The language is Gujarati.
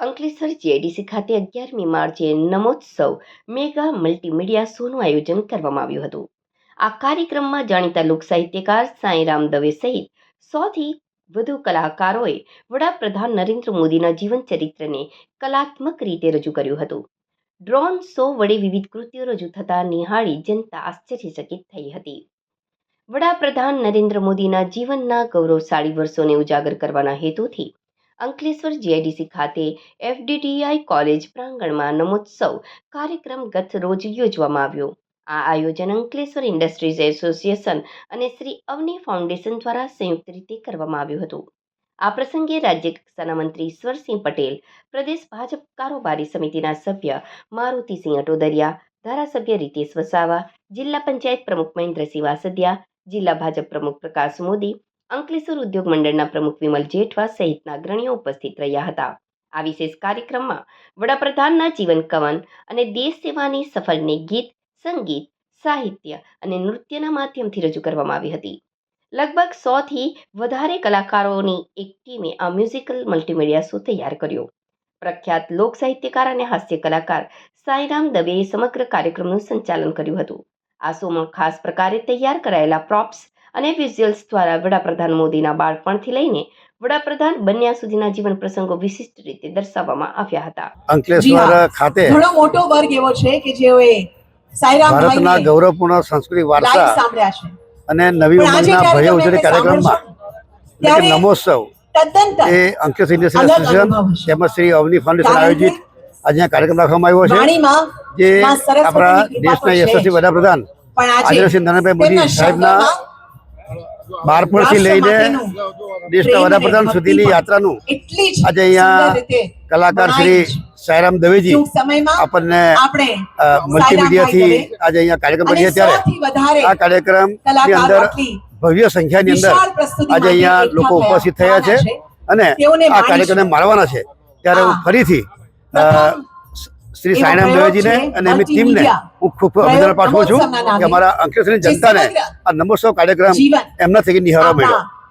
અંકલેશ્વર જીઆઈડીસી ખાતે 11મી માર્ચે નમોત્સવ મેગા મલ્ટીમીડિયા શોનું આયોજન કરવામાં આવ્યું હતું। આ કાર્યક્રમમાં જાણીતા લોક સાહિત્યકાર સાંઈરામ દવે સહિત 100થી વધુ કલાકારોએ વડાપ્રધાન નરેન્દ્ર મોદીના જીવન ચરિત્રને કલાત્મક રીતે રજૂ કર્યું હતું। ડ્રોન શો વડે વિવિધ કૃતિઓ રજૂ થતાં નિહાળી જનતા આશ્ચર્યચકિત થઈ હતી। વડાપ્રધાન નરેન્દ્ર મોદીના જીવનના ગૌરવશાળી વર્ષોને ઉજાગર કરવાના હેતુથી અંકલેશ્વર જીઆઈડીસી ખાતે એફડીટીઆઈ કોલેજ પ્રાંગણમાં નમોત્સવ કાર્યક્રમ ગત રોજ યોજવામાં આવ્યો। આ આયોજન અંકલેશ્વર ઇન્ડસ્ટ્રીઝ એસોસિએશન અને શ્રી અવની ફાઉન્ડેશન દ્વારા સંયુક્ત રીતે કરવામાં આવ્યું હતું। આ પ્રસંગે રાજ્ય કક્ષાના મંત્રી ઈશ્વરસિંહ પટેલ, પ્રદેશ ભાજપ કારોબારી સમિતિના સભ્ય મારુતિસિંહ અટોદરિયા, ધારાસભ્ય રીતેશ વસાવા, જિલ્લા પંચાયત પ્રમુખ મહેન્દ્રસિંહ વાસદિયા, જિલ્લા ભાજપ પ્રમુખ પ્રકાશ મોદી, અંકલેશ્વર ઉદ્યોગ મંડળના પ્રમુખ વિમલ જેઠવા સહિતના અગ્રણીઓ ઉપસ્થિત રહ્યા હતા। આ વિશેષ કાર્યક્રમમાં વડાપ્રધાનના જીવન કવન અને દેશ સેવાની સફળને ગીત, સંગીત, સાહિત્ય અને નૃત્યના માધ્યમથી રજૂ કરવામાં આવી હતી। લગભગ 100થી વધારે કલાકારોની એક ટીમે આ મ્યુઝિકલ મલ્ટીમીડિયા શો તૈયાર કર્યો। પ્રખ્યાત લોક સાહિત્યકાર અને હાસ્ય કલાકાર સાંઈરામ દવેએ સમગ્ર કાર્યક્રમનું સંચાલન કર્યું હતું। આ શોમાં ખાસ પ્રકારે તૈયાર કરાયેલા પ્રોપ્સ અને વિઝ્યુઅલ્સ દ્વારા વડાપ્રધાન મોદીના બાળપણથી લઈને વડાપ્રધાન બન્યા સુધીના જીવન પ્રસંગો વિશિષ્ટ રીતે દર્શાવવામાં આવ્યા હતા। અંકલેશ્વર ખાતે ઘણો મોટો વર્ગ એવો છે કે જેઓએ સાંઈરામ ભારતના ગૌરવપૂર્ણ સાંસ્કૃતિક વારસા સાંભળ્યા છે અને નવી ઉંમરના ભવ્ય ઉજવણી કાર્યક્રમમાં એટલે કે નમોત્સવ એ અંકલેશ્વર ઇન્ડસ્ટ્રીયલ એસોસિએશન તેમજ શ્રી અવની ફાઉન્ડેશન આયોજિત આજે કાર્યક્રમ રાખવામાં આવ્યો છે, જે આપણા દેશના યશસ્વી વડાપ્રધાન આદરણીય શ્રી નરેન્દ્રભાઈ મોદી સાહેબના બાળપણથી લઈને દેશના વડાપ્રધાન સુધીની યાત્રાનું આજે અહીંયા કલાકાર શ્રી સાંઈરામ દવેજી આપણને મલ્ટીમીડિયાથી આજે અહીંયા કાર્યક્રમ કરીએ ત્યારે આ કાર્યક્રમની અંદર ભવ્ય સંખ્યાની અંદર આજે અહીંયા લોકો ઉપસ્થિત થયા છે અને આ કાર્યક્રમને માણવાના છે। ત્યારે હું ફરીથી શ્રી સાંઈરામ દવેજીને અને એમની ટીમને હું ખૂબ અભિનંદન પાઠવું છું કે અમારા અંકલેશ્વરની જનતાને આ નમોત્સવ કાર્યક્રમ એમના થકી નિહાળવા મળ્યો।